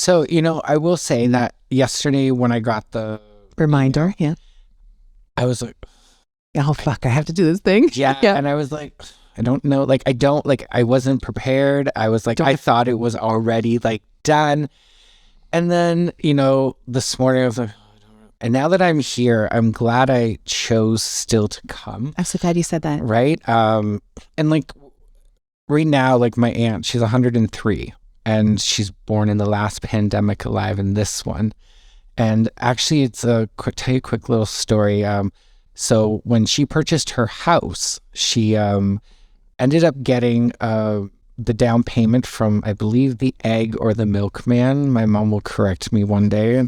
So, I will say that yesterday when I got the reminder, I was like, oh, fuck, I have to do this thing. Yeah. And I was like, I don't know. Like, I wasn't prepared. I was like, I thought it was already like done. And then, this morning I was like, and now that I'm here, I'm glad I chose still to come. I'm so glad you said that. Right. And like right now, like my aunt, she's 103 and she's born in the last pandemic alive in this one. And actually tell you a quick little story. So when she purchased her house, she ended up getting the down payment from, I believe, the egg or the milkman. My mom will correct me one day.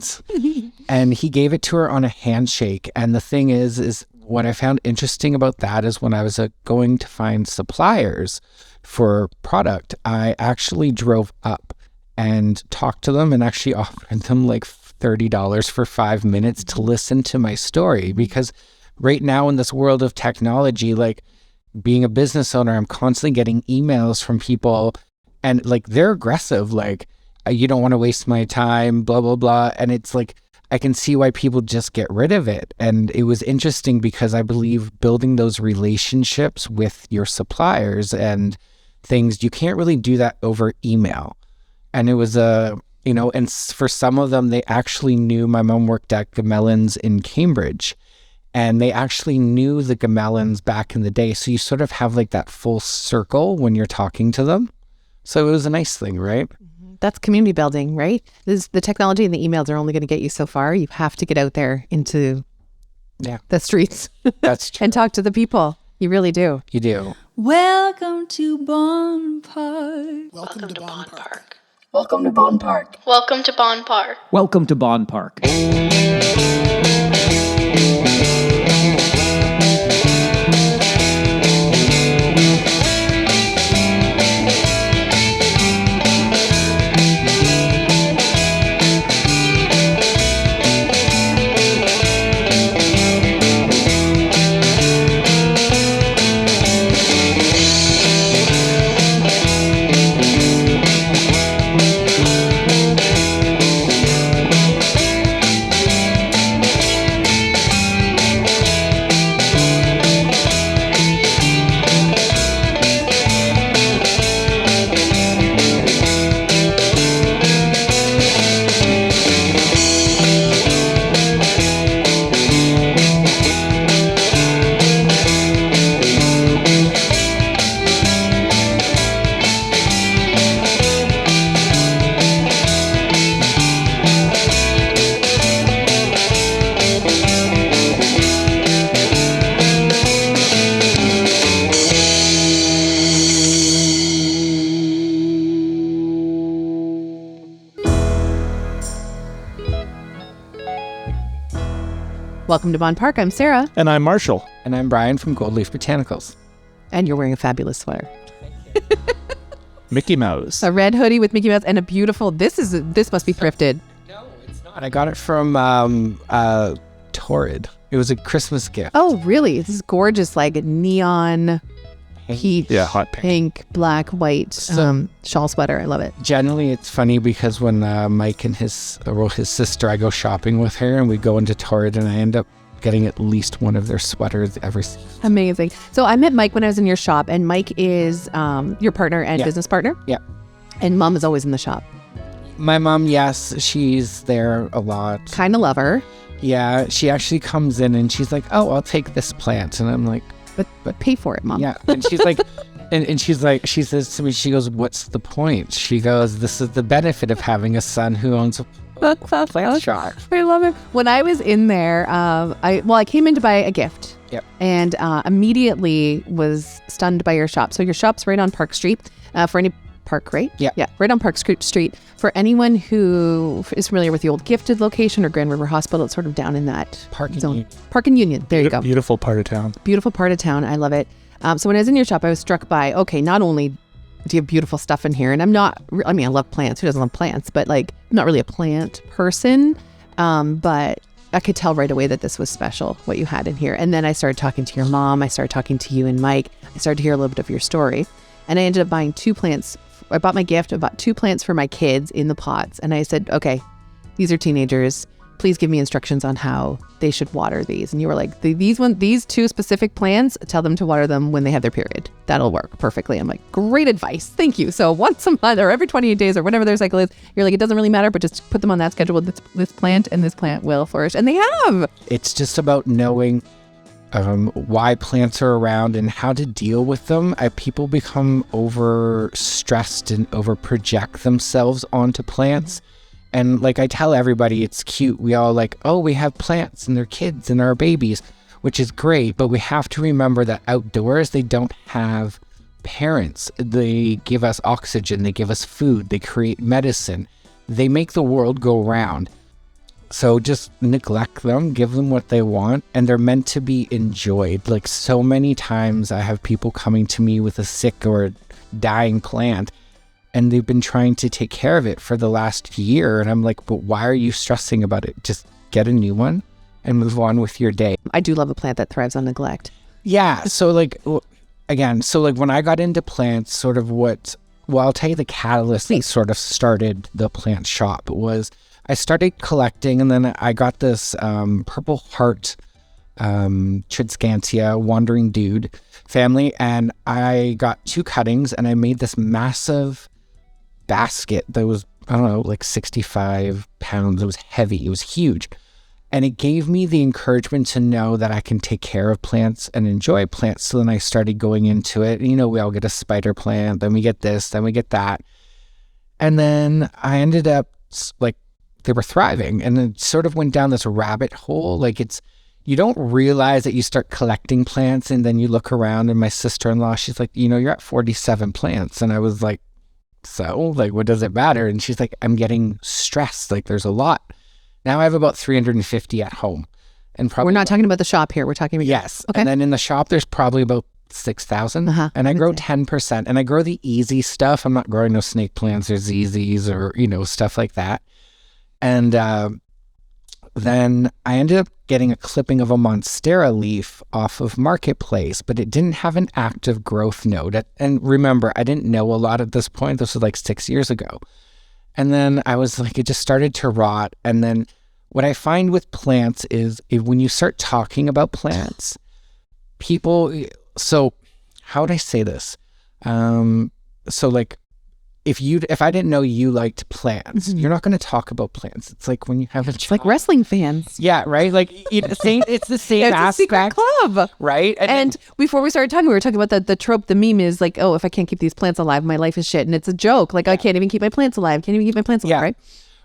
And he gave it to her on a handshake. And the thing is what I found interesting about that is when I was going to find suppliers for product, I actually drove up and talked to them and actually offered them like $30 for 5 minutes to listen to my story. Because right now in this world of technology, like, being a business owner, I'm constantly getting emails from people and like they're aggressive, like, you don't want to waste my time, blah, blah, blah. And it's like, I can see why people just get rid of it. And it was interesting because I believe building those relationships with your suppliers and things, you can't really do that over email. And it was and for some of them, they actually knew. My mom worked at Gamellons in Cambridge. And they actually knew the Gamellons back in the day. So you sort of have like that full circle when you're talking to them. So it was a nice thing, right? That's community building, right? The technology and the emails are only going to get you so far. You have to get out there into the streets. That's true. And talk to the people. You really do. You do. Welcome to BONN PARK. Welcome to BONN PARK. Welcome to BONN PARK. Welcome to BONN PARK. Welcome to BONN PARK. Welcome to BONN PARK. I'm Sara. And I'm Marshall. And I'm Bryan from Gold Leaf Botanicals. And you're wearing a fabulous sweater. Mickey Mouse. A red hoodie with Mickey Mouse and a beautiful, this must be thrifted. No, it's not. I got it from Torrid. It was a Christmas gift. Oh, really? This is gorgeous, like neon peach, hot pink, black, white shawl sweater. I love it. Generally, it's funny because when Mike and his sister, I go shopping with her and we go into Torrid and I end up getting at least one of their sweaters every season. Amazing. So I met Mike when I was in your shop, and Mike is your partner and business partner? Yeah. And Mom is always in the shop? My mom, yes, she's there a lot. Kind of love her. Yeah, she actually comes in and she's like, oh, I'll take this plant. And I'm like, but pay for it, Mom. Yeah. And she's like, and she's like, she says to me, she goes, what's the point? She goes, this is the benefit of having a son who owns a plant shop. I love it. When I was in there, I came in to buy a gift. Yep. And immediately was stunned by your shop. So your shop's right on Park Street. For any Park, right? Yeah. Yeah, right on Park Street. For anyone who is familiar with the old Gifted location or Grand River Hospital, it's sort of down in that Park and zone. Union. Park and Union. There you go. Beautiful part of town. Beautiful part of town. I love it. So when I was in your shop, I was struck by, okay, not only do you have beautiful stuff in here, and I love plants. Who doesn't love plants? But like, I'm not really a plant person. But I could tell right away that this was special, what you had in here. And then I started talking to your mom. I started talking to you and Mike. I started to hear a little bit of your story. And I ended up buying 2 plants I bought my gift. I bought 2 plants for my kids in the pots. And I said, okay, these are teenagers. Please give me instructions on how they should water these. And you were like, these 2 specific plants, tell them to water them when they have their period. That'll work perfectly. I'm like, great advice. Thank you. So once a month or every 28 days or whatever their cycle is, you're like, it doesn't really matter, but just put them on that schedule with this plant, and this plant will flourish. And they have. It's just about knowing why plants are around and how to deal with them. People become over stressed and over project themselves onto plants. And like I tell everybody, it's cute. We all like, oh, we have plants and their kids and our babies, which is great. But we have to remember that outdoors, they don't have parents. They give us oxygen. They give us food. They create medicine. They make the world go round. So just neglect them, give them what they want, and they're meant to be enjoyed. Like so many times I have people coming to me with a sick or dying plant, and they've been trying to take care of it for the last year. And I'm like, but why are you stressing about it? Just get a new one and move on with your day. I do love a plant that thrives on neglect. Yeah. So like, again, so like when I got into plants, sort of I'll tell you the catalyst that sort of started the plant shop was I started collecting, and then I got this Purple Heart Tridscantia wandering dude family, and I got 2 cuttings, and I made this massive basket that was, I don't know, like 65 pounds. It was heavy. It was huge. And it gave me the encouragement to know that I can take care of plants and enjoy plants. So then I started going into it. You know, we all get a spider plant, then we get this, then we get that. And then I ended up like, they were thriving, and it sort of went down this rabbit hole. Like you don't realize that you start collecting plants, and then you look around, and my sister-in-law, she's like, you know, you're at 47 plants. And I was like, so like, what does it matter? And she's like, I'm getting stressed. Like there's a lot. Now I have about 350 at home, and probably We're not talking about the shop here. We're talking about yes. Okay. And then in the shop, there's probably about 6,000, and I grow 10%, and I grow the easy stuff. I'm not growing no snake plants or ZZs or, you know, stuff like that. And then I ended up getting a clipping of a Monstera leaf off of Marketplace, but it didn't have an active growth node. And remember, I didn't know a lot at this point. This was like 6 years ago. And then I was like, it just started to rot. And then what I find with plants is when you start talking about plants, so how would I say this? So like, if I didn't know you liked plants, you're not going to talk about plants. It's like when you have It's like wrestling fans. Yeah, right? Like it's the same It's a secret aspect. club. Right? And before we started talking, we were talking about the trope, the meme is like, oh, if I can't keep these plants alive, my life is shit. And it's a joke. Like, I can't even keep my plants alive. Can't even keep my plants alive, right?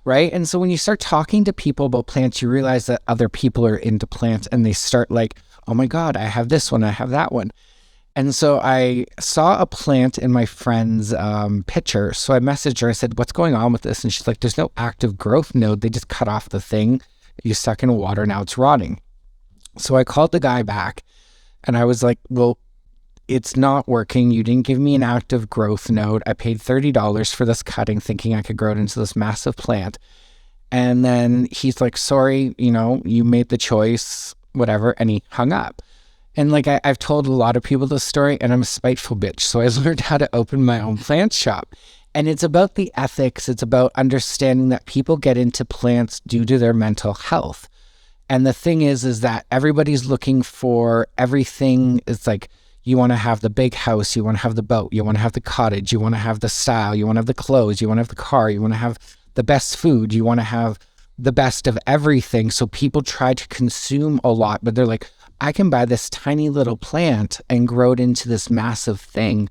Right? And so when you start talking to people about plants, you realize that other people are into plants, and they start like, oh my God, I have this one, I have that one. And so I saw a plant in my friend's picture. So I messaged her. I said, what's going on with this? And she's like, there's no active growth node. They just cut off the thing. You stuck in water. Now it's rotting. So I called the guy back, and I was like, well, it's not working. You didn't give me an active growth node. I paid $30 for this cutting, thinking I could grow it into this massive plant. And then he's like, sorry, you know, you made the choice, whatever. And he hung up. And like I've told a lot of people this story, and I'm a spiteful bitch. So I learned how to open my own plant shop. And it's about the ethics. It's about understanding that people get into plants due to their mental health. And the thing is that everybody's looking for everything. It's like, you want to have the big house, you want to have the boat, you want to have the cottage, you want to have the style, you want to have the clothes, you want to have the car, you want to have the best food, you want to have the best of everything. So people try to consume a lot, but they're like, I can buy this tiny little plant and grow it into this massive thing.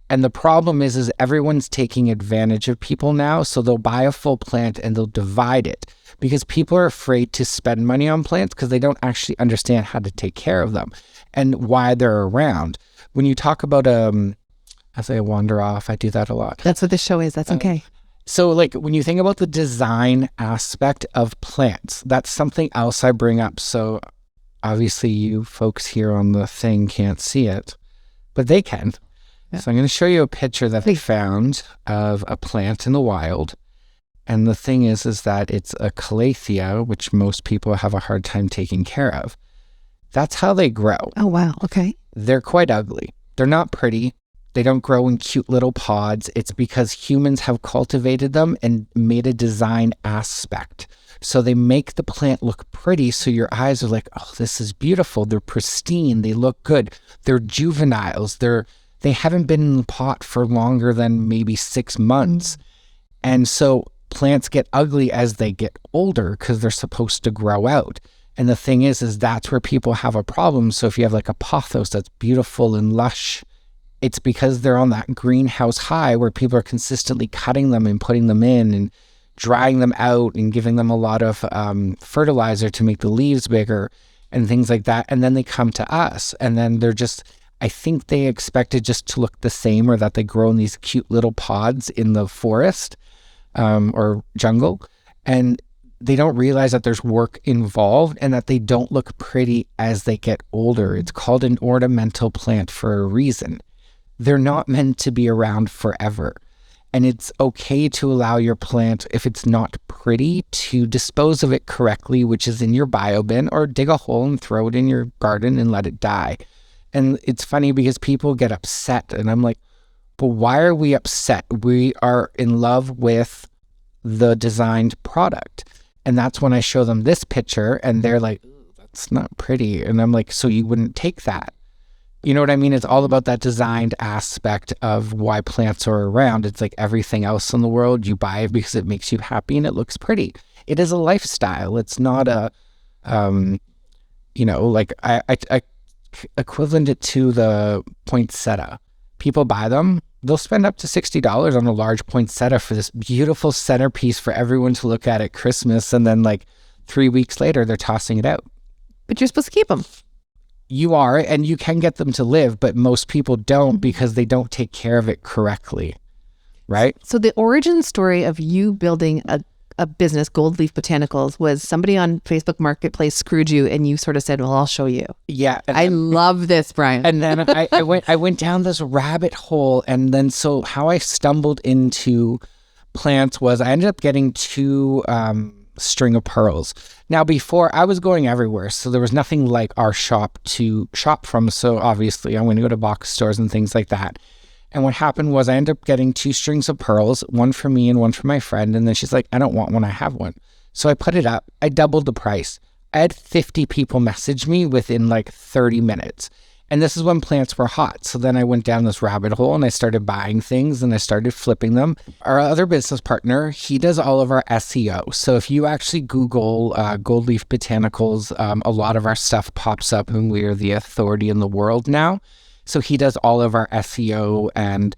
And the problem is everyone's taking advantage of people now. So they'll buy a full plant and they'll divide it, because people are afraid to spend money on plants because they don't actually understand how to take care of them and why they're around. When you talk about, as I wander off, I do that a lot. That's what this show is. That's okay. So like when you think about the design aspect of plants, that's something else I bring up. So obviously you folks here on the thing can't see it, but they can. Yeah. So I'm going to show you a picture that I found of a plant in the wild. And the thing is that it's a calathea, which most people have a hard time taking care of. That's how they grow. Oh, wow. Okay. They're quite ugly. They're not pretty. They don't grow in cute little pods. It's because humans have cultivated them and made a design aspect. So they make the plant look pretty. So your eyes are like, oh, this is beautiful. They're pristine. They look good. They're juveniles. They haven't been in the pot for longer than maybe 6 months. And so plants get ugly as they get older because they're supposed to grow out. And the thing is that's where people have a problem. So if you have like a pothos that's beautiful and lush, it's because they're on that greenhouse high where people are consistently cutting them and putting them in and drying them out and giving them a lot of fertilizer to make the leaves bigger and things like that. And then they come to us and then they're just, I think they expect it just to look the same, or that they grow in these cute little pods in the forest or jungle. And they don't realize that there's work involved and that they don't look pretty as they get older. It's called an ornamental plant for a reason. They're not meant to be around forever. And it's okay to allow your plant, if it's not pretty, to dispose of it correctly, which is in your bio bin, or dig a hole and throw it in your garden and let it die. And it's funny because people get upset and I'm like, but why are we upset? We are in love with the designed product. And that's when I show them this picture and they're like, that's not pretty. And I'm like, so you wouldn't take that? You know what I mean? It's all about that designed aspect of why plants are around. It's like everything else in the world. You buy it because it makes you happy and it looks pretty. It is a lifestyle. It's not a, like I equivalent it to the poinsettia. People buy them. They'll spend up to $60 on a large poinsettia for this beautiful centerpiece for everyone to look at Christmas. And then like 3 weeks later, they're tossing it out. But you're supposed to keep them. You are, and you can get them to live, but most people don't because they don't take care of it correctly, right? So the origin story of you building a business, Gold Leaf Botanicals, was somebody on Facebook Marketplace screwed you and you sort of said, well, I'll show you. Yeah. I love this, Bryan. And then I went down this rabbit hole. And then so how I stumbled into plants was I ended up getting 2 string of pearls. Now, before I was going everywhere, so there was nothing like our shop to shop from. So obviously I'm going to go to box stores and things like that. And what happened was I ended up getting 2 strings of pearls, one for me and one for my friend. And then she's like, I don't want one, I have one. So I put it up. I doubled the price. I had 50 people message me within like 30 minutes. And this is when plants were hot. So then I went down this rabbit hole and I started buying things and I started flipping them. Our other business partner, he does all of our SEO. So if you actually Google Gold Leaf Botanicals, a lot of our stuff pops up and we are the authority in the world now. So he does all of our SEO and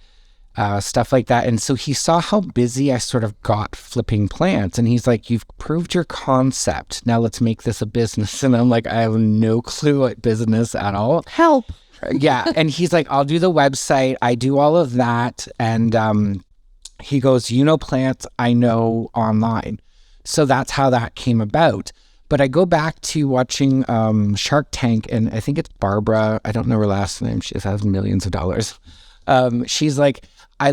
stuff like that. And so he saw how busy I sort of got flipping plants. And he's like, you've proved your concept. Now let's make this a business. And I'm like, I have no clue what business at all. Help. Yeah. And he's like, I'll do the website. I do all of that. And he goes, you know plants, I know online. So that's how that came about. But I go back to watching Shark Tank, and I think it's Barbara. I don't know her last name. She has millions of dollars. She's like, I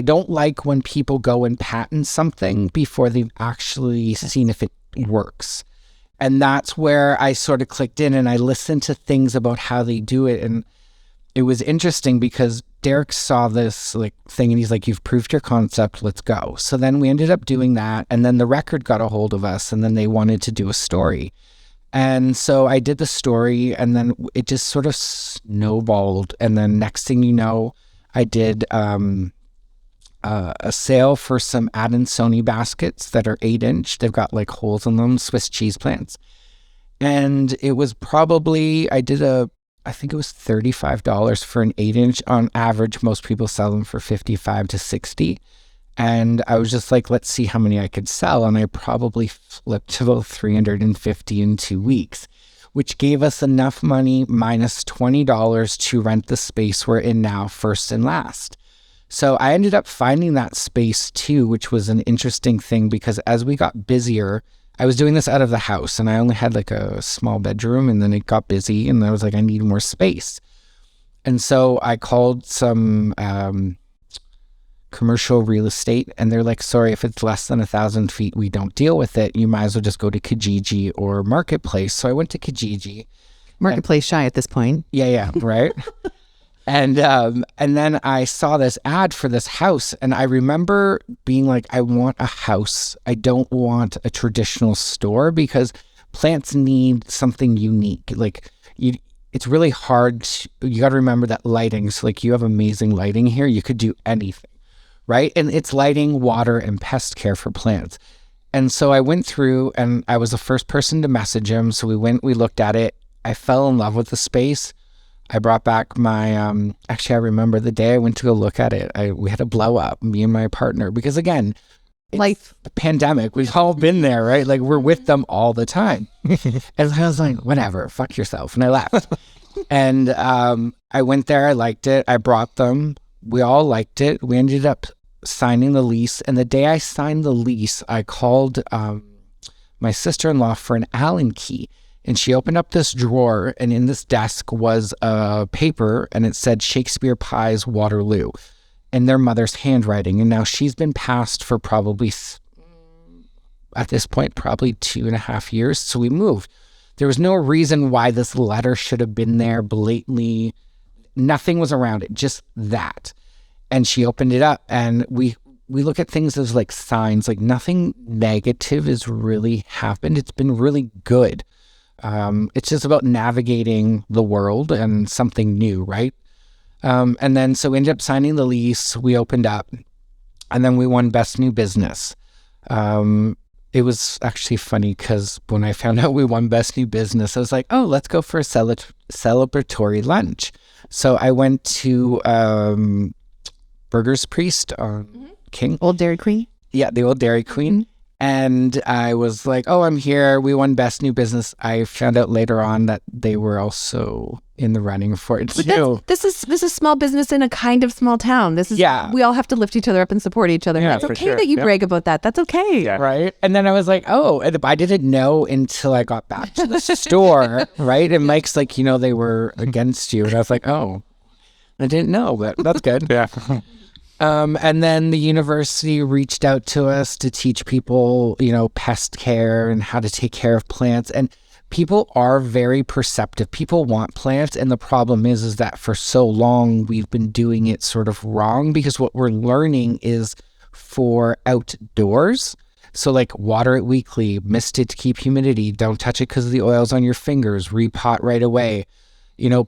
don't like when people go and patent something before they've actually seen if it works. And that's where I sort of clicked in and I listened to things about how they do it. And it was interesting because Derek saw this like thing and he's like, you've proved your concept, let's go. So then we ended up doing that. And then the record got a hold of us and then they wanted to do a story. And so I did the story and then it just sort of snowballed. And then next thing you know, I did a sale for some Adansonii baskets that are 8-inch. They've got like holes in them, Swiss cheese plants. And it was probably, I think it was $35 for an 8-inch. On average, most people sell them for $55 to $60. And I was just like, let's see how many I could sell. And I probably flipped to about 350 in 2 weeks, which gave us enough money minus $20 to rent the space we're in now, first and last. So I ended up finding that space too, which was an interesting thing because as we got busier, I was doing this out of the house and I only had like a small bedroom and then it got busy and I was like, I need more space. And so I called some commercial real estate and they're like, sorry, if it's less than 1,000 feet, we don't deal with it. You might as well just go to Kijiji or Marketplace. So I went to Kijiji. Marketplace shy at this point. Yeah, right. And then I saw this ad for this house, and I remember being like, I want a house. I don't want a traditional store because plants need something unique. Like it's really hard. You got to remember that lighting. So like you have amazing lighting here. You could do anything, right? And it's lighting, water, and pest care for plants. And so I went through, and I was the first person to message him. So we looked at it. I fell in love with the space. I brought back my, actually, I remember the day I went to go look at it. We had a blow up, me and my partner, because again, Life. the pandemic, we've all been there, right? Like we're with them all the time. And I was like, whatever, fuck yourself. And I left. And I went there, I liked it. I brought them. We all liked it. We ended up signing the lease. And the day I signed the lease, I called my sister-in-law for an Allen key. And she opened up this drawer, and in this desk was a paper, and it said Shakespeare Pye's Waterloo in their mother's handwriting. And now she's been passed for probably, at this point, probably 2.5 years. So we moved. There was no reason why this letter should have been there blatantly. Nothing was around it, just that. And she opened it up, and we look at things as like signs, like nothing negative has really happened. It's been really good. It's just about navigating the world and something new, right? And then so we ended up signing the lease. We opened up, and then we won Best New Business. It was actually funny because when I found out we won Best New Business, I was like, oh, let's go for a celebratory lunch. So I went to Burger's Priest on King. Old Dairy Queen. Yeah, the old Dairy Queen. And I was like, oh, I'm here. We won Best New Business. I found out later on that they were also in the running for it too. This is small business in a kind of small town. This is, we all have to lift each other up and support each other. Yeah, It's for okay sure. that you brag about that. That's okay. Yeah. Right. And then I was like, oh, and I didn't know until I got back to the store. Right. And Mike's like, they were against you. And I was like, oh, I didn't know, but that's good. Yeah. And then the university reached out to us to teach people, pest care and how to take care of plants. And people are very perceptive. People want plants. And the problem is that for so long, we've been doing it sort of wrong because what we're learning is for outdoors. So like water it weekly, mist it to keep humidity, don't touch it because of the oils on your fingers, repot right away.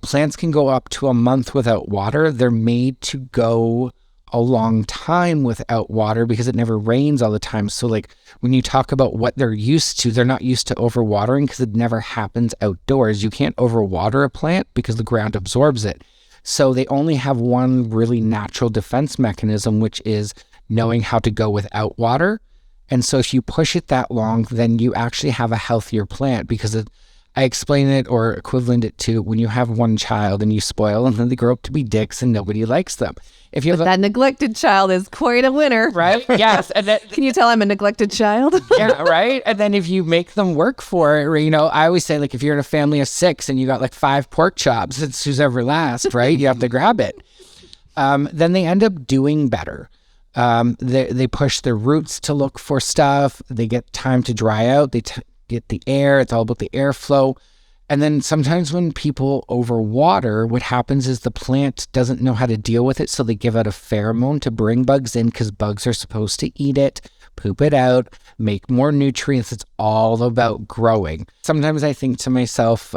Plants can go up to a month without water. They're made to go a long time without water because it never rains all the time. So like when you talk about what they're used to, they're not used to overwatering because it never happens outdoors. You can't overwater a plant because the ground absorbs it. So they only have one really natural defense mechanism, which is knowing how to go without water. And so if you push it that long, then you actually have a healthier plant because I explain it or equivalent it to when you have one child and you spoil and then they grow up to be dicks and nobody likes them. If you have That neglected child is quite a winner. right? Yes. And then, Can you tell I'm a neglected child? yeah, right. And then if you make them work for it, or, I always say like if you're in a family of 6 and you got like 5 pork chops, it's who's ever last, right? You have to grab it. Then they end up doing better. They push their roots to look for stuff. They get time to dry out. They get the air. It's all about the airflow. And then sometimes when people overwater, what happens is the plant doesn't know how to deal with it. So they give out a pheromone to bring bugs in because bugs are supposed to eat it, poop it out, make more nutrients. It's all about growing. Sometimes I think to myself,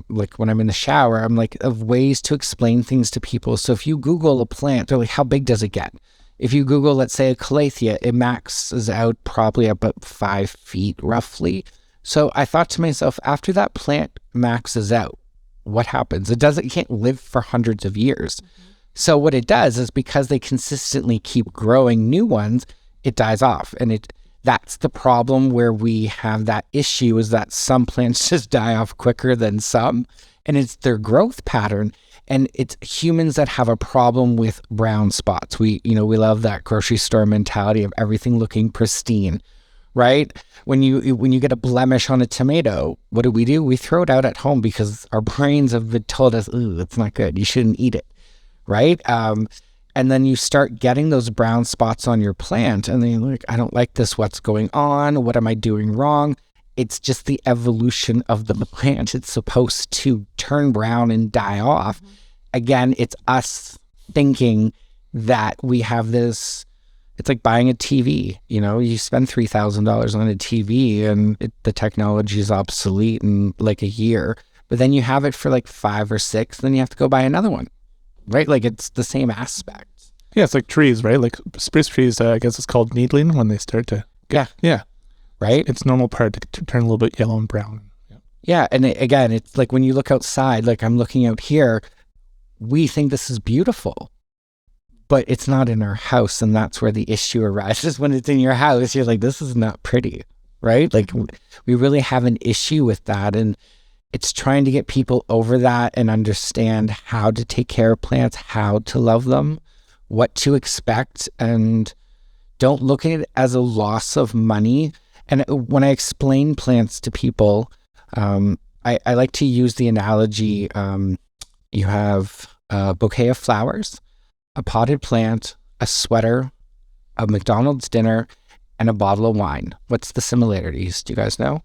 like when I'm in the shower, I'm like of ways to explain things to people. So if you Google a plant, they're like, how big does it get? If you Google, let's say a calathea, it maxes out probably about 5 feet roughly. So I thought to myself, after that plant maxes out, what happens? It can't live for hundreds of years. So what it does is because they consistently keep growing new ones, it dies off. And that's the problem where we have that issue is that some plants just die off quicker than some. And it's their growth pattern. And it's humans that have a problem with brown spots. We love that grocery store mentality of everything looking pristine. Right? When you get a blemish on a tomato, what do? We throw it out at home because our brains have been told us, ooh, it's not good. You shouldn't eat it. Right? And then you start getting those brown spots on your plant and then you're like, I don't like this. What's going on? What am I doing wrong? It's just the evolution of the plant. It's supposed to turn brown and die off. again, it's us thinking that we have this. It's like buying a TV. You spend $3,000 on a TV and the technology is obsolete in like a year, but then you have it for like 5 or 6, then you have to go buy another one, right? Like it's the same aspect. Yeah, it's like trees, right? Like spruce trees, I guess it's called needling when they start to... Yeah. Right? It's normal part to turn a little bit yellow and brown. Yeah, and again, it's like when you look outside, like I'm looking out here, we think this is beautiful, but it's not in our house, and that's where the issue arises. When it's in your house, you're like, this is not pretty, right? Like we really have an issue with that, and it's trying to get people over that and understand how to take care of plants, how to love them, what to expect, and don't look at it as a loss of money. And when I explain plants to people, I like to use the analogy, you have a bouquet of flowers, a potted plant, a sweater, a McDonald's dinner, and a bottle of wine. What's the similarities? Do you guys know?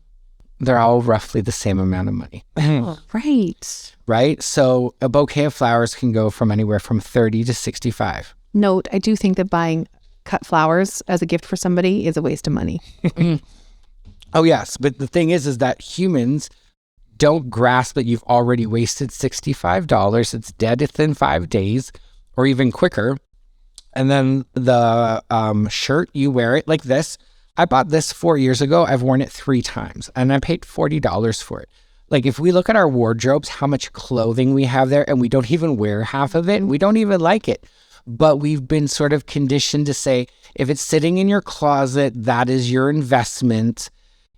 They're all roughly the same amount of money. Oh, right. Right? So a bouquet of flowers can go from anywhere from 30 to 65. Note, I do think that buying cut flowers as a gift for somebody is a waste of money. Oh, yes. But the thing is that humans don't grasp that you've already wasted $65. It's dead within 5 days or even quicker. And then the shirt, you wear it like this. I bought this 4 years ago. I've worn it 3 times and I paid $40 for it. Like if we look at our wardrobes, how much clothing we have there and we don't even wear half of it. We don't even like it. But we've been sort of conditioned to say, if it's sitting in your closet, that is your investment.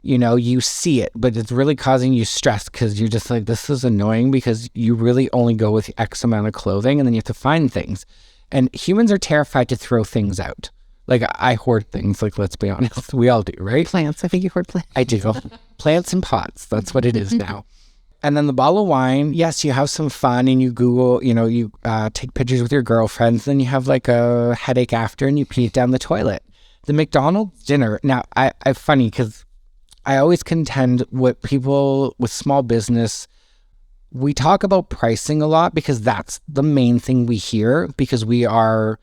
You see it, but it's really causing you stress because you're just like, this is annoying because you really only go with X amount of clothing and then you have to find things. And humans are terrified to throw things out. Like I hoard things, like let's be honest, we all do, right? Plants. I think you hoard plants. I do. Plants and pots. That's what it is now. And then the bottle of wine, yes, you have some fun and you Google, you take pictures with your girlfriends, then you have like a headache after and you pee it down the toilet. The McDonald's dinner, now I funny because I always contend with people with small business, we talk about pricing a lot because that's the main thing we hear because we are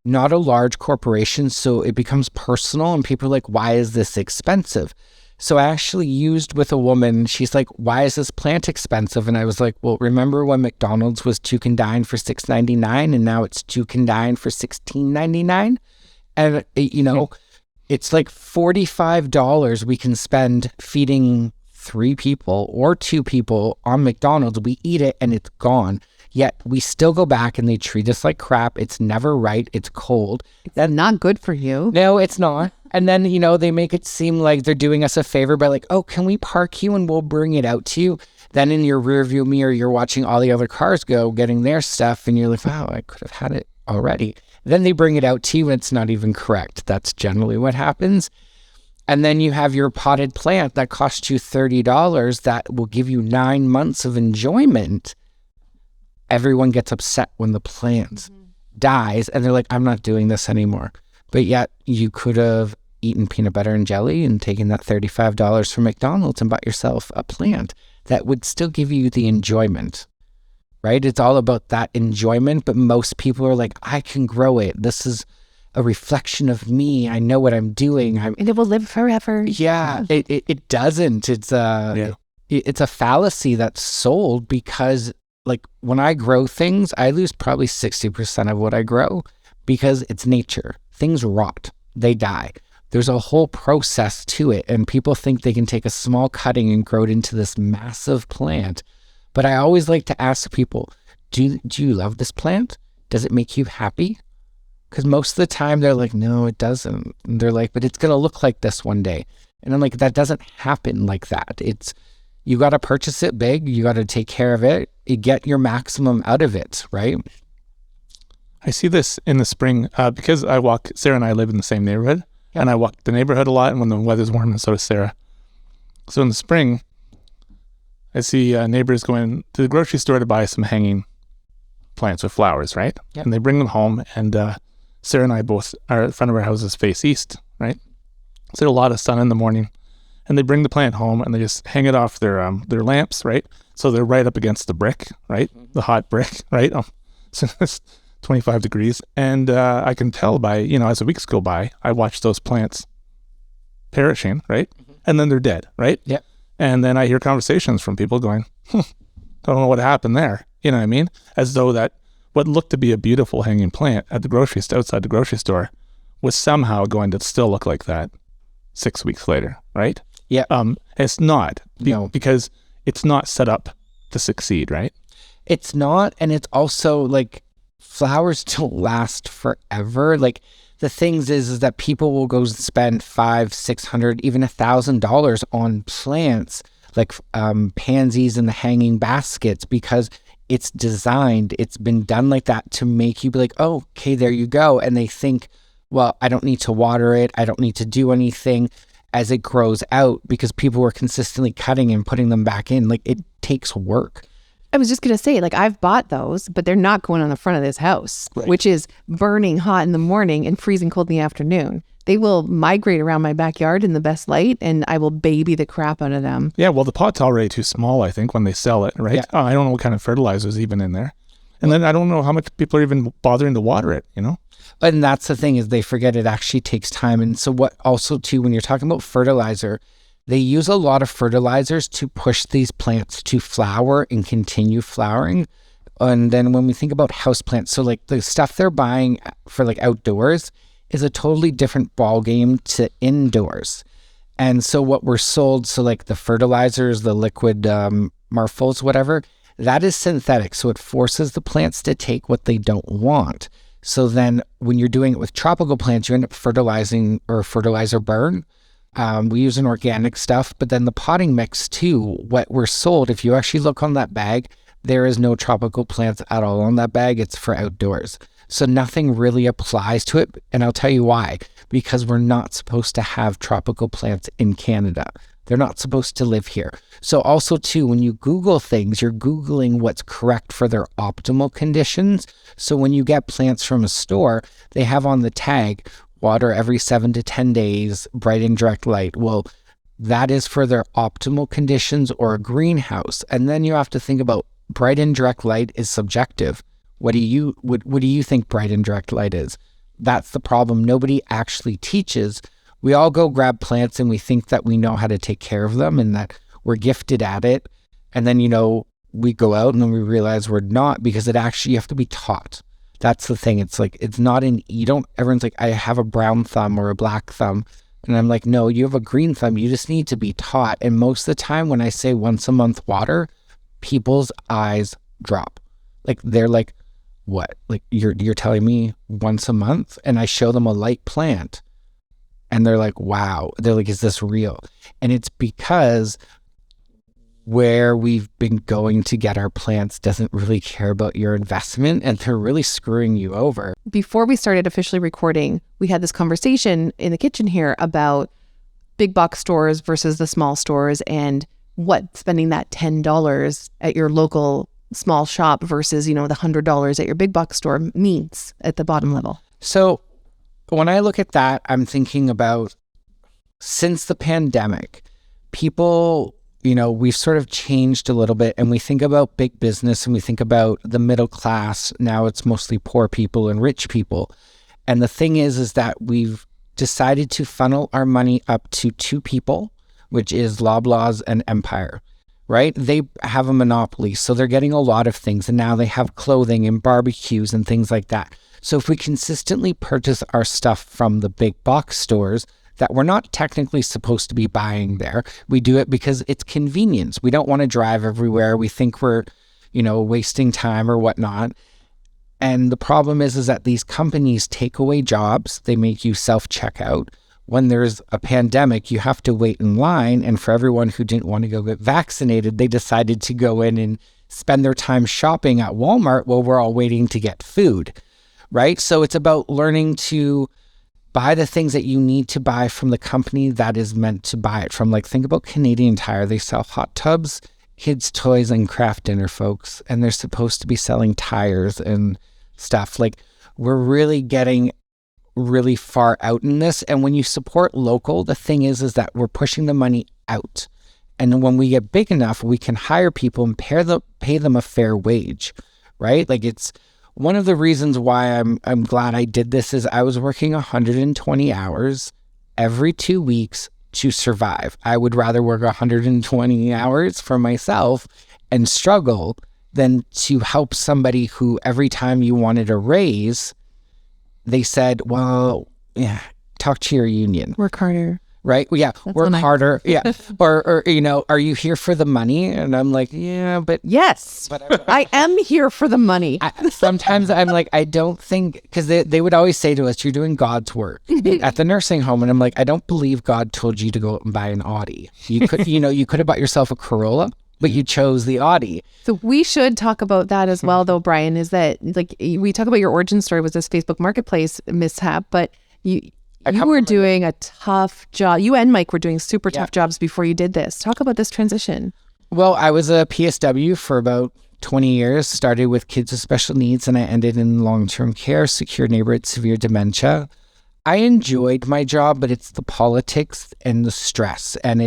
not a large corporation. So it becomes personal and people are like, why is this expensive? So I actually used with a woman, she's like, why is this plant expensive? And I was like, well, remember when McDonald's was 2 can dine for $6.99 and now it's 2 can dine for $16.99? And, it's like $45 we can spend feeding 3 people or 2 people on McDonald's. We eat it and it's gone. Yet we still go back and they treat us like crap. It's never right. It's cold. That's not good for you. No, it's not. And then, they make it seem like they're doing us a favor by like, oh, can we park you and we'll bring it out to you? Then in your rearview mirror, you're watching all the other cars go, getting their stuff. And you're like, wow, I could have had it already. Then they bring it out to you and it's not even correct. That's generally what happens. And then you have your potted plant that costs you $30 that will give you 9 months of enjoyment. Everyone gets upset when the plant dies and they're like, I'm not doing this anymore. But yet you could have eaten peanut butter and jelly and taken that $35 from McDonald's and bought yourself a plant that would still give you the enjoyment, right? It's all about that enjoyment, but most people are like, I can grow it. This is a reflection of me. I know what I'm doing. And it will live forever. Yeah, it doesn't. It's a fallacy that's sold because like when I grow things, I lose probably 60% of what I grow because it's nature. Things rot, they die. There's a whole process to it, and people think they can take a small cutting and grow it into this massive plant. But I always like to ask people, do you love this plant? Does it make you happy? Because most of the time they're like, no, it doesn't. And they're like, but it's going to look like this one day. And I'm like, that doesn't happen like that. You got to purchase it big. You got to take care of it. You get your maximum out of it, right? I see this in the spring because Sarah and I live in the same neighborhood. Yep. And I walk the neighborhood a lot, and when the weather's warm, and so does Sarah. So in the spring, I see neighbors going to the grocery store to buy some hanging plants with flowers, right? Yep. And they bring them home, and Sarah and I both are in front of our houses face east, right? So a lot of sun in the morning, and they bring the plant home and they just hang it off their lamps, right? So they're right up against the brick, right? The hot brick, right? So it's 25 degrees. And I can tell by, as the weeks go by, I watch those plants perishing, right? And then they're dead, right? Yeah. And then I hear conversations from people going, don't know what happened there. You know what I mean? As though that what looked to be a beautiful hanging plant at the outside the grocery store was somehow going to still look like that 6 weeks later, right? Yeah. It's not. No. Because it's not set up to succeed, right? It's not, and it's also like flowers don't last forever. Like the things is that people will go spend $500, $600, even $1,000 on plants like pansies and the hanging baskets because it's designed, it's been done like that to make you be like, oh, okay, there you go. And they think, well, I don't need to water it. I don't need to do anything as it grows out because people were consistently cutting and putting them back in. Like it takes work. I was just going to say, like, I've bought those, but they're not going on the front of this house, Right. which is burning hot in the morning and freezing cold in the afternoon. They will migrate around my backyard in the best light, and I will baby the crap out of them. Yeah, well, the pot's already too small, I think, when they sell it, right? Yeah. I don't know what kind of fertilizer's even in there. And then I don't know how much people are even bothering to water it, And that's the thing is they forget it actually takes time. And so what also too, when you're talking about fertilizer, they use a lot of fertilizers to push these plants to flower and continue flowering. And then when we think about houseplants, so like the stuff they're buying for like outdoors is a totally different ball game to indoors. And so what we're sold, so like the fertilizers, the liquid Marfos, whatever, that is synthetic. So it forces the plants to take what they don't want. So then when you're doing it with tropical plants, you end up fertilizing or fertilizer burn. We use an organic stuff, but then the potting mix too, what we're sold, if you actually look on that bag, there is no tropical plants at all on that bag. It's for outdoors. So nothing really applies to it. And I'll tell you why, because we're not supposed to have tropical plants in Canada. They're not supposed to live here. So also too, when you Google things, you're Googling what's correct for their optimal conditions. So when you get plants from a store, they have on the tag, water every 7 to 10 days, bright and direct light. Well, that is for their optimal conditions or a greenhouse. And then you have to think about bright and direct light is subjective. What do you think bright and direct light is? That's the problem. Nobody actually teaches. We all go grab plants and we think that we know how to take care of them and that we're gifted at it. And then, we go out and then we realize we're not, because it actually, you have to be taught. That's the thing. It's like, it's not everyone's like, I have a brown thumb or a black thumb. And I'm like, no, you have a green thumb. You just need to be taught. And most of the time when I say once a month water, people's eyes drop. Like they're like, what? Like you're telling me once a month? And I show them a light plant and they're like, wow. They're like, is this real? And it's because where we've been going to get our plants doesn't really care about your investment and they're really screwing you over. Before we started officially recording, we had this conversation in the kitchen here about big box stores versus the small stores and what spending that $10 at your local small shop versus, the $100 at your big box store means at the bottom level. So when I look at that, I'm thinking about since the pandemic, people, we've sort of changed a little bit and we think about big business and we think about the middle class. Now it's mostly poor people and rich people. And the thing is that we've decided to funnel our money up to two people, which is Loblaws and Empire, right? They have a monopoly, so they're getting a lot of things. And now they have clothing and barbecues and things like that. So if we consistently purchase our stuff from the big box stores that we're not technically supposed to be buying there, we do it because it's convenience. We don't want to drive everywhere. We think we're, wasting time or whatnot. And the problem is that these companies take away jobs. They make you self-checkout. When there's a pandemic, you have to wait in line. And for everyone who didn't want to go get vaccinated, they decided to go in and spend their time shopping at Walmart while we're all waiting to get food, right? So it's about learning to buy the things that you need to buy from the company that is meant to buy it from. Like, think about Canadian Tire. They sell hot tubs, kids' toys, and craft dinner, folks. And they're supposed to be selling tires and stuff. Like, we're really getting really far out in this. And when you support local, the thing is that we're pushing the money out. And when we get big enough, we can hire people and pay them a fair wage, right? Like it's one of the reasons why I'm glad I did this is I was working 120 hours every 2 weeks to survive. I would rather work 120 hours for myself and struggle than to help somebody who every time you wanted a raise, they said, well, yeah, talk to your union. Work harder. Right? Yeah. Work harder. Yeah. Or, are you here for the money? And I'm like, yeah, but. Yes. But I am here for the money. Sometimes I'm like, I don't think, because they would always say to us, you're doing God's work at the nursing home. And I'm like, I don't believe God told you to go out and buy an Audi. You could, you could have bought yourself a Corolla, but you chose the Audi. So we should talk about that as well, though, Bryan, is that like we talk about your origin story was this Facebook Marketplace mishap, but you were doing a tough job. You and Mike were doing super tough jobs before you did this. Talk about this transition. Well, I was a PSW for about 20 years, started with kids with special needs, and I ended in long-term care, secure neighborhood, severe dementia. I enjoyed my job, but it's the politics and the stress. And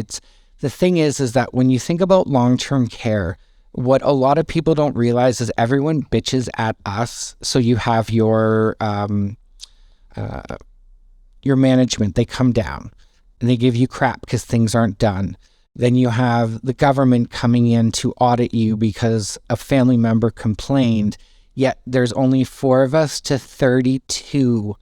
the thing is that when you think about long-term care, what a lot of people don't realize is everyone bitches at us. So you have your management, they come down and they give you crap because things aren't done. Then you have the government coming in to audit you because a family member complained, yet there's only 4 of us to 32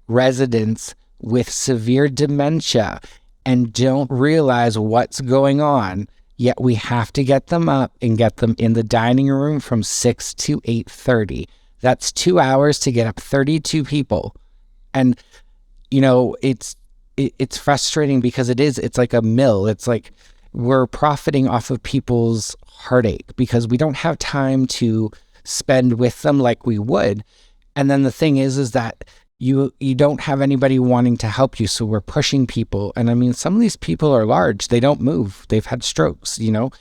residents with severe dementia and don't realize what's going on, yet we have to get them up and get them in the dining room from 6 to 8:30. That's 2 hours to get up 32 people. And it's frustrating because it's like a mill. It's like we're profiting off of people's heartache because we don't have time to spend with them like we would. And then the thing is that you don't have anybody wanting to help you. So we're pushing people. And I mean, some of these people are large. They don't move. They've had strokes, you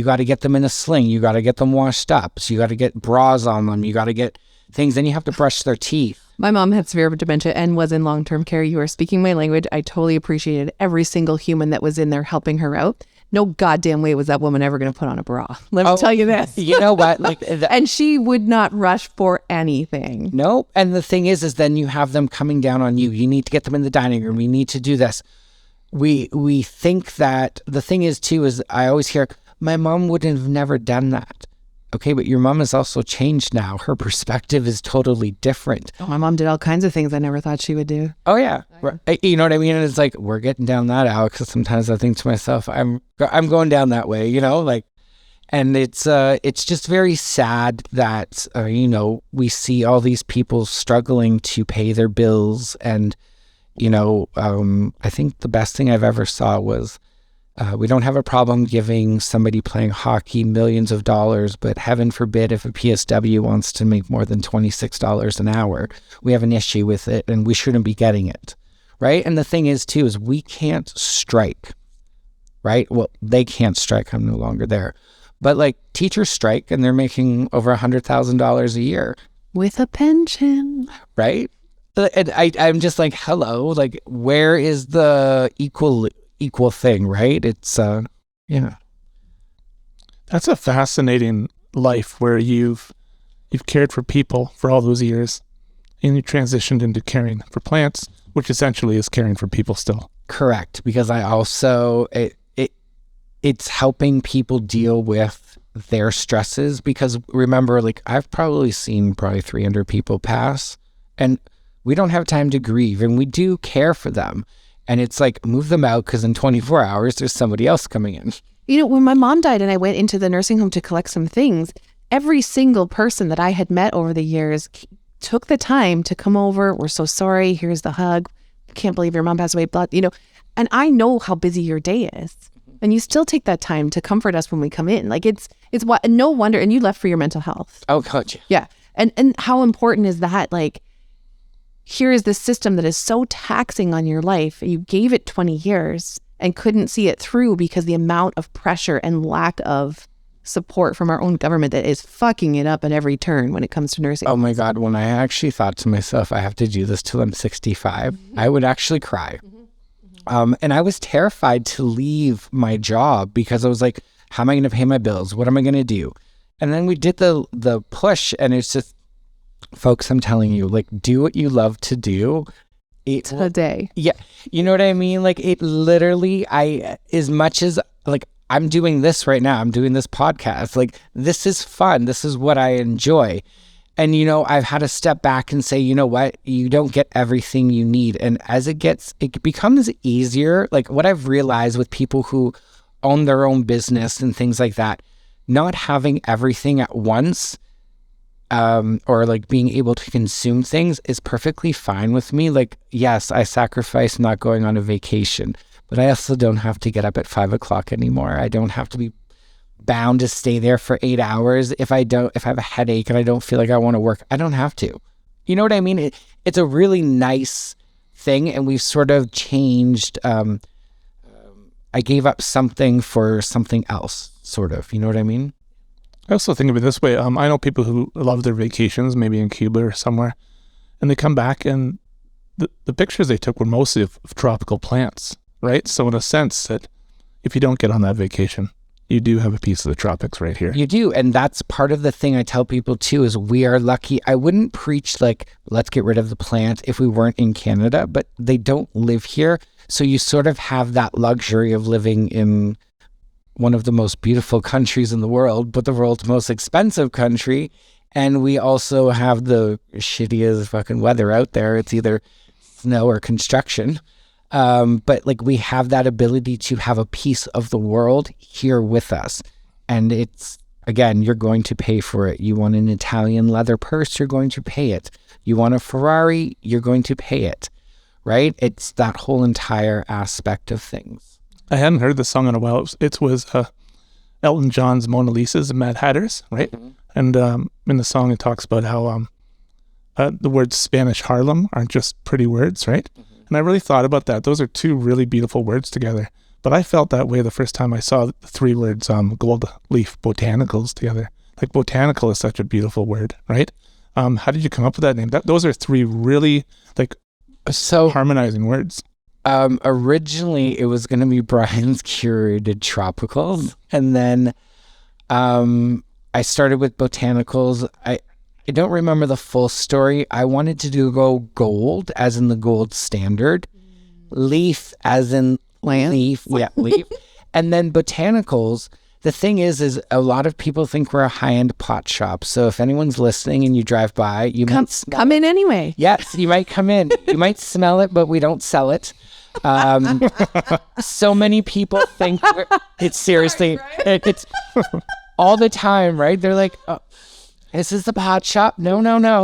got to get them in a sling. You got to get them washed up. So you got to get bras on them. You got to get things. Then you have to brush their teeth. My mom had severe dementia and was in long-term care. You are speaking my language. I totally appreciated every single human that was in there helping her out. No goddamn way was that woman ever going to put on a bra. Let me tell you this. You know what? And she would not rush for anything. No. And the thing is then you have them coming down on you. You need to get them in the dining room. You need to do this. We think that the thing is too, is I always hear, my mom would have never done that. Okay, but your mom has also changed now. Her perspective is totally different. Oh, my mom did all kinds of things I never thought she would do. Oh, yeah. You know what I mean? And it's like, we're getting down that alley because sometimes I think to myself, I'm going down that way, and it's just very sad that, we see all these people struggling to pay their bills. And, I think the best thing I've ever saw was, we don't have a problem giving somebody playing hockey millions of dollars, but heaven forbid if a PSW wants to make more than $26 an hour, we have an issue with it and we shouldn't be getting it, right? And the thing is too, is we can't strike, right? Well, they can't strike. I'm no longer there. But like teachers strike and they're making over $100,000 a year. With a pension. Right? And I'm just like, hello, like where is the equal thing, right? It's That's a fascinating life where you've cared for people for all those years and you transitioned into caring for plants, which essentially is caring for people still. Correct, because I also it's helping people deal with their stresses, because remember, like I've probably seen 300 people pass and we don't have time to grieve, and we do care for them. And it's like, move them out because in 24 hours, there's somebody else coming in. When my mom died and I went into the nursing home to collect some things, every single person that I had met over the years took the time to come over. We're so sorry. Here's the hug. Can't believe your mom passed away. And I know how busy your day is. And you still take that time to comfort us when we come in. Like it's what, no wonder. And you left for your mental health. Oh, gotcha. Yeah. And how important is that? Like, here is this system that is so taxing on your life. You gave it 20 years and couldn't see it through because the amount of pressure and lack of support from our own government that is fucking it up at every turn when it comes to nursing. Oh my God. When I actually thought to myself, I have to do this till I'm 65, I would actually cry. And I was terrified to leave my job because I was like, how am I going to pay my bills? What am I going to do? And then we did the push, and it's just, folks, I'm telling you, like, do what you love to do. Today. Yeah. You know what I mean? Like, it literally, as much as, like, I'm doing this right now, I'm doing this podcast, like, this is fun. This is what I enjoy. And, you know, I've had to step back and say, you know what? You don't get everything you need. And as it becomes easier, like what I've realized with people who own their own business and things like that, not having everything at once, or like being able to consume things is perfectly fine with me. Like, yes, I sacrifice not going on a vacation, but I also don't have to get up at 5 o'clock anymore. I don't have to be bound to stay there for 8 hours. If I have a headache and I don't feel like I want to work, I don't have to. You know what I mean? It's a really nice thing, and we've sort of changed. I gave up something for something else, sort of. You know what I mean? I also think of it this way. I know people who love their vacations, maybe in Cuba or somewhere, and they come back and the pictures they took were mostly of tropical plants, right? So in a sense that if you don't get on that vacation, you do have a piece of the tropics right here. You do. And that's part of the thing I tell people too, is we are lucky. I wouldn't preach like, let's get rid of the plant if we weren't in Canada, but they don't live here. So you sort of have that luxury of living in one of the most beautiful countries in the world, but the world's most expensive country. And we also have the shittiest fucking weather out there. It's either snow or construction. But like, we have that ability to have a piece of the world here with us. And it's, again, you're going to pay for it. You want an Italian leather purse, you're going to pay it. You want a Ferrari, you're going to pay it, right? It's that whole entire aspect of things. I hadn't heard the song in a while. It was Elton John's Mona Lisa's and Mad Hatters, right? Mm-hmm. And in the song, it talks about how the words Spanish Harlem aren't just pretty words, right? Mm-hmm. And I really thought about that. Those are two really beautiful words together. But I felt that way the first time I saw the three words gold leaf botanicals together. Like, botanical is such a beautiful word, right? How did you come up with that name? Those are three really harmonizing words. Originally, it was going to be Bryan's Curated Tropicals. And then I started with Botanicals. I don't remember the full story. I wanted to go gold, as in the gold standard. Leaf, as in plant. Leaf. Yeah, leaf. And then Botanicals. The thing is a lot of people think we're a high-end pot shop. So if anyone's listening and you drive by, you might come in anyway. Yes, you might come in. You might smell it, but we don't sell it. So many people think it's seriously, it's all the time, right? They're like, oh, this is the pot shop. No.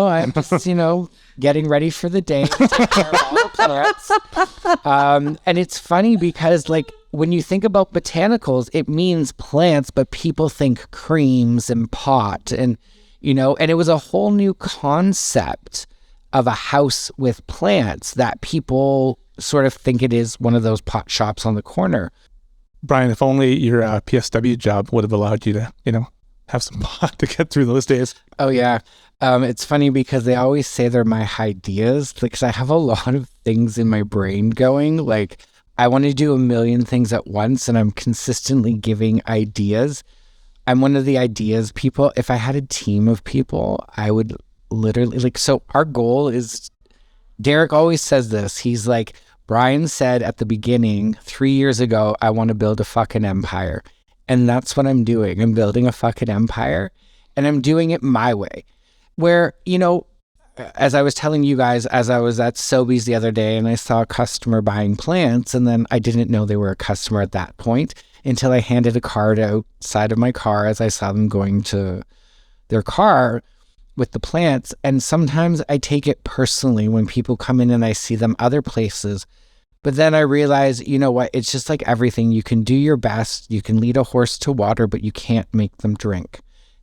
I'm just, getting ready for the day. And it's funny because, like, when you think about botanicals, it means plants, but people think creams and pot and it was a whole new concept of a house with plants that people sort of think it is one of those pot shops on the corner. Bryan, if only your PSW job would have allowed you to, have some pot to get through those days. Oh, yeah. It's funny because they always say they're my ideas, because I have a lot of things in my brain going. Like, I want to do a million things at once, and I'm consistently giving ideas. I'm one of the ideas people. If I had a team of people, I would literally, so our goal is, Derek always says this. He's like, Bryan said at the beginning, 3 years ago, I want to build a fucking empire. And that's what I'm doing. I'm building a fucking empire, and I'm doing it my way. Where, as I was telling you guys, as I was at Sobeys the other day and I saw a customer buying plants, and then I didn't know they were a customer at that point until I handed a card outside of my car as I saw them going to their car with the plants. And sometimes I take it personally when people come in and I see them other places. But then I realize, you know what? It's just like everything. You can do your best. You can lead a horse to water, but you can't make them drink.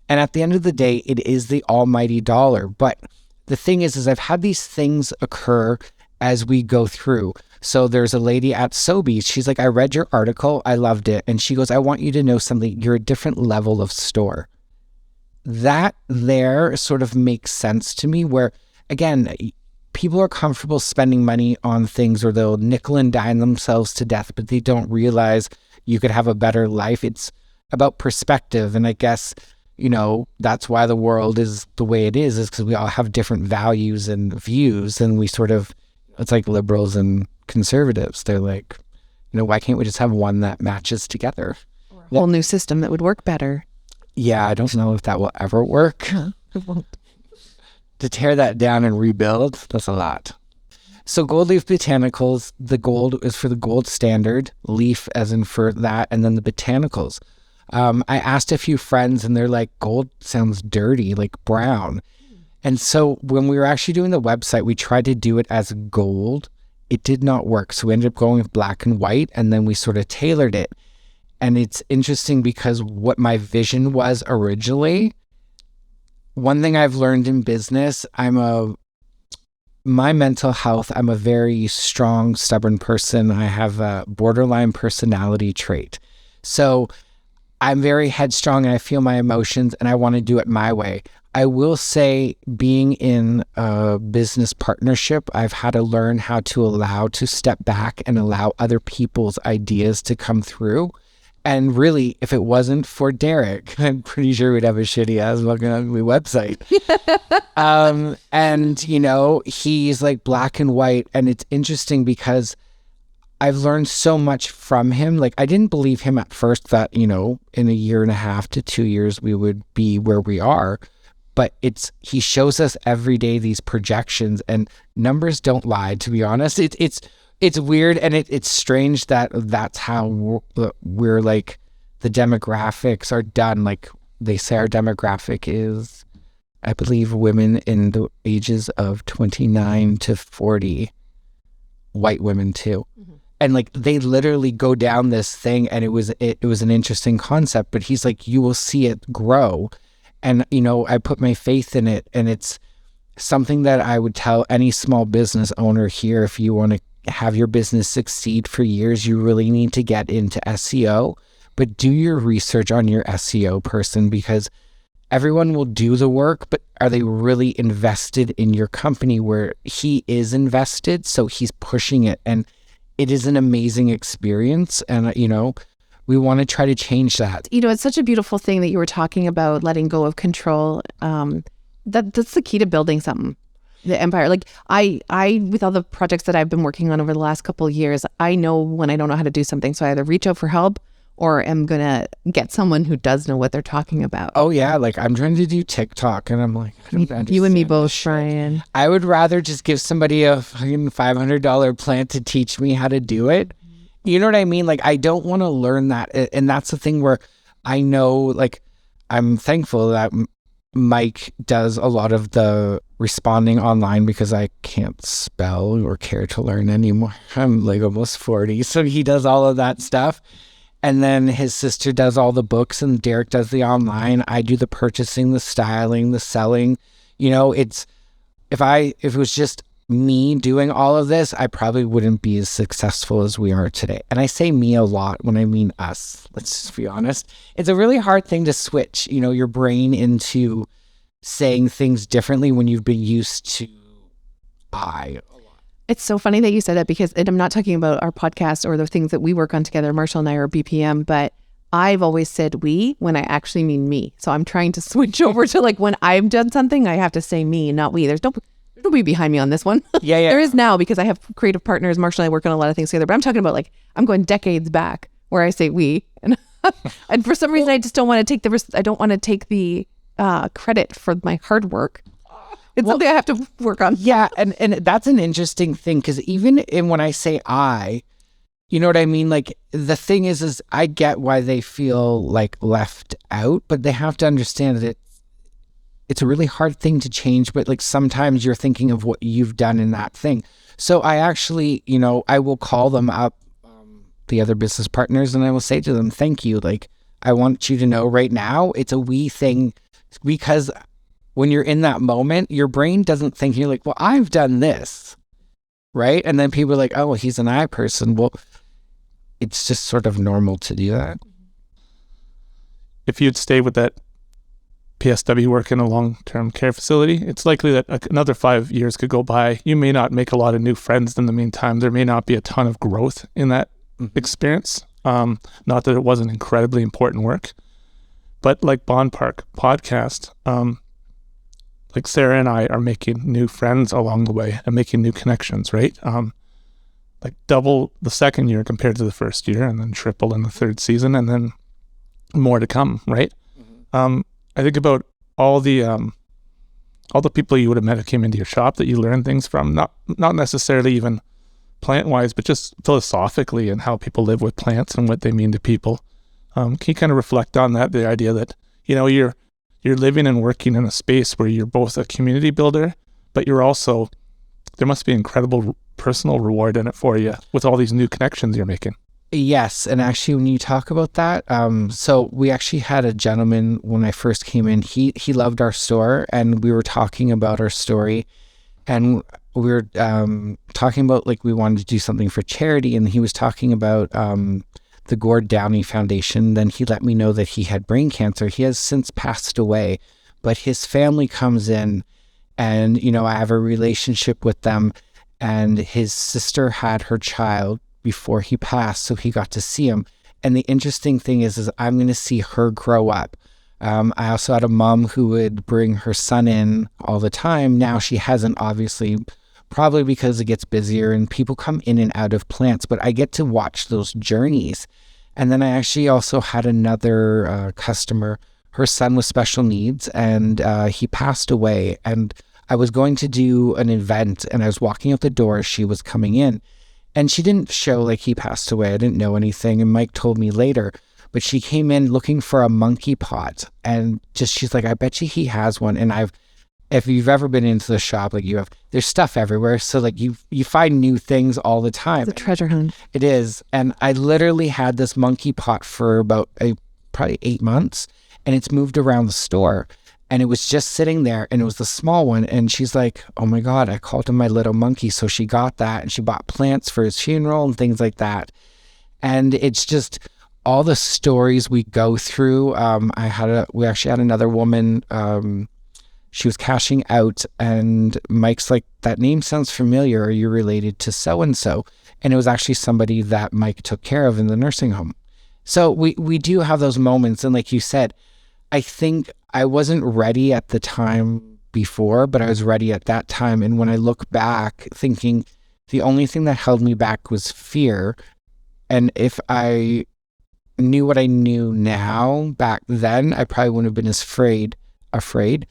And at the end of the day, it is the almighty dollar. But the thing is I've had these things occur as we go through. So there's a lady at Sobeys. She's like, I read your article. I loved it. And she goes, I want you to know something. You're a different level of store. That there sort of makes sense to me, where, again, people are comfortable spending money on things, or they'll nickel and dime themselves to death, but they don't realize you could have a better life. It's about perspective. And I guess, that's why the world is the way it is because we all have different values and views, and it's like liberals and conservatives. They're like, why can't we just have one that matches together? A whole new system that would work better. Yeah, I don't know if that will ever work. It won't. To tear that down and rebuild, that's a lot. So Gold Leaf Botanicals, the gold is for the gold standard, leaf as in for that, and then the botanicals. I asked a few friends and they're like, gold sounds dirty, like brown. And so when we were actually doing the website, we tried to do it as gold. It did not work. So we ended up going with black and white, and then we sort of tailored it. And it's interesting because what my vision was originally, one thing I've learned in business, my mental health, I'm a very strong, stubborn person. I have a borderline personality trait. So I'm very headstrong and I feel my emotions and I want to do it my way. I will say, being in a business partnership, I've had to learn how to step back and allow other people's ideas to come through. And really, if it wasn't for Derek, I'm pretty sure we'd have a shitty ass fucking ugly website. And he's like black and white. And it's interesting because I've learned so much from him. Like, I didn't believe him at first that, in a year and a half to 2 years, we would be where we are. But he shows us every day these projections, and numbers don't lie, to be honest. It's weird, and it's strange that that's how we're like, the demographics are done. Like, they say our demographic is, I believe, women in the ages of 29 to 40, white women too. Mm-hmm. And like, they literally go down this thing, and it was an interesting concept, but he's like, you will see it grow. And, I put my faith in it, and it's something that I would tell any small business owner here. If you want to have your business succeed for years, you really need to get into SEO, but do your research on your SEO person, because everyone will do the work, but are they really invested in your company? Where he is invested, so he's pushing it, and it is an amazing experience. And, we want to try to change that. It's such a beautiful thing that you were talking about, letting go of control. That's the key to building something. The empire. Like, I with all the projects that I've been working on over the last couple of years, I know when I don't know how to do something, so I either reach out for help or am gonna get someone who does know what they're talking about. Oh yeah, like I'm trying to do TikTok, and I'm like, I don't understand. You and me both, Bryan. I would rather just give somebody a fucking $500 plan to teach me how to do it. You know what I mean? Like, I don't want to learn that, and that's the thing where I know, like, I'm thankful that Mike does a lot of the responding online, because I can't spell or care to learn anymore. I'm like almost 40. So he does all of that stuff. And then his sister does all the books, and Derek does the online. I do the purchasing, the styling, the selling. If it was just me doing all of this, I probably wouldn't be as successful as we are today. And I say me a lot when I mean us. Let's just be honest. It's a really hard thing to switch, your brain into saying things differently when you've been used to I. It's so funny that you said that, because, and I'm not talking about our podcast or the things that we work on together, Marshall and I, or BPM, but I've always said we when I actually mean me. So I'm trying to switch over to, like, when I've done something, I have to say me, not we. There's nobody behind me on this one. Yeah. There is now, because I have creative partners. Marshall and I work on a lot of things together, but I'm talking about, like, I'm going decades back where I say we, and and for some reason I just don't want to take the credit for my hard work. It's something I have to work on. Yeah, and that's an interesting thing, because even when I say I, you know what I mean? Like, the thing is I get why they feel like left out, but they have to understand that it's a really hard thing to change, but like sometimes you're thinking of what you've done in that thing. So I actually, I will call them up, the other business partners, and I will say to them, thank you. Like, I want you to know right now, it's a we thing, because when you're in that moment, your brain doesn't think, you're like, well, I've done this, right? And then people are like, oh, well, he's an I person. Well, it's just sort of normal to do that. If you'd stay with that PSW work in a long-term care facility, it's likely that another 5 years could go by. You may not make a lot of new friends in the meantime. There may not be a ton of growth in that experience. Not that it wasn't incredibly important work, but like BONN PARK podcast, like Sara and I are making new friends along the way and making new connections, right? Like double the second year compared to the first year, and then triple in the third season, and then more to come, right? I think about all the people you would have met who came into your shop that you learned things from, not necessarily even plant-wise, but just philosophically and how people live with plants and what they mean to people. Can you kind of reflect on that, the idea that, you know, you're living and working in a space where you're both a community builder, but you're also, there must be incredible personal reward in it for you with all these new connections you're making. Yes, and actually, when you talk about that, so we actually had a gentleman when I first came in. He loved our store, and we were talking about our story, and we were talking about like we wanted to do something for charity, and he was talking about the Gord Downey Foundation. Then he let me know that he had brain cancer. He has since passed away, but his family comes in, and you know, I have a relationship with them, and his sister had her child before he passed, so he got to see him. And the interesting thing is I'm going to see her grow up. I also had a mom who would bring her son in all the time. Now she hasn't, obviously, probably because it gets busier and people come in and out of plants, but I get to watch those journeys. And then I actually also had another customer. Her son was special needs, and he passed away. And I was going to do an event, and I was walking out the door as she was coming in. And she didn't show like he passed away. I didn't know anything. And Mike told me later, but she came in looking for a monkey pot, and she's like, I bet you he has one. And if you've ever been into the shop, like there's stuff everywhere. So like you find new things all the time. It's a treasure hunt. It is. And I literally had this monkey pot for about probably 8 months, and it's moved around the store. And it was just sitting there, and it was the small one. And she's like, oh my God, I called him my little monkey. So she got that, and she bought plants for his funeral and things like that. And it's just all the stories we go through. We actually had another woman, she was cashing out, and Mike's like, that name sounds familiar. Are you related to so-and-so? And it was actually somebody that Mike took care of in the nursing home. So we do have those moments. And like you said, I think I wasn't ready at the time before, but I was ready at that time. And when I look back, thinking the only thing that held me back was fear. And if I knew what I knew now back then, I probably wouldn't have been as afraid.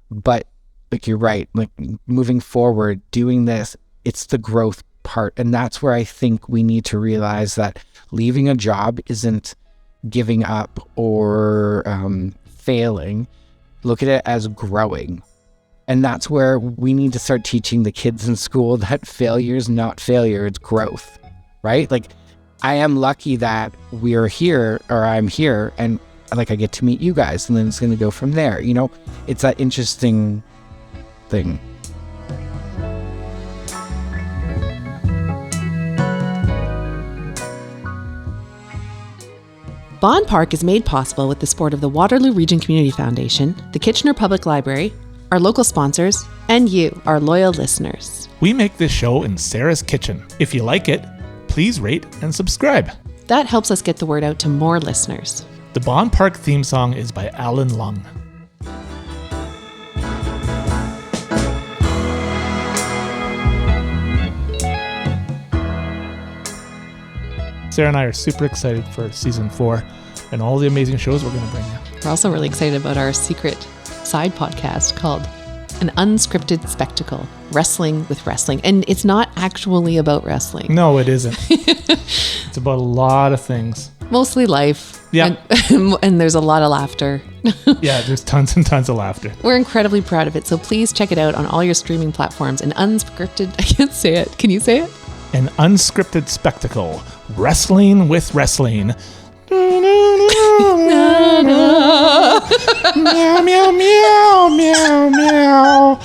But like, you're right, like moving forward, doing this, it's the growth part. And that's where I think we need to realize that leaving a job isn't giving up or failing. Look at it as growing. And that's where we need to start teaching the kids in school that failure is not failure, it's growth, right? Like, I am lucky that we are here, or I'm here, and like I get to meet you guys, and then it's going to go from there. You know, it's that interesting thing. BONN PARK is made possible with the support of the Waterloo Region Community Foundation, the Kitchener Public Library, our local sponsors, and you, our loyal listeners. We make this show in Sara's kitchen. If you like it, please rate and subscribe. That helps us get the word out to more listeners. The BONN PARK theme song is by Alan Lung. Sara and I are super excited for season 4 and all the amazing shows we're going to bring you. We're also really excited about our secret side podcast called An Unscripted Spectacle, Wrestling with Wrestling. And it's not actually about wrestling. No, it isn't. It's about a lot of things. Mostly life. Yeah. And there's a lot of laughter. Yeah, there's tons and tons of laughter. We're incredibly proud of it. So please check it out on all your streaming platforms. An unscripted, I can't say it. Can you say it? An unscripted spectacle, wrestling with wrestling. Meow, meow, meow, meow, meow.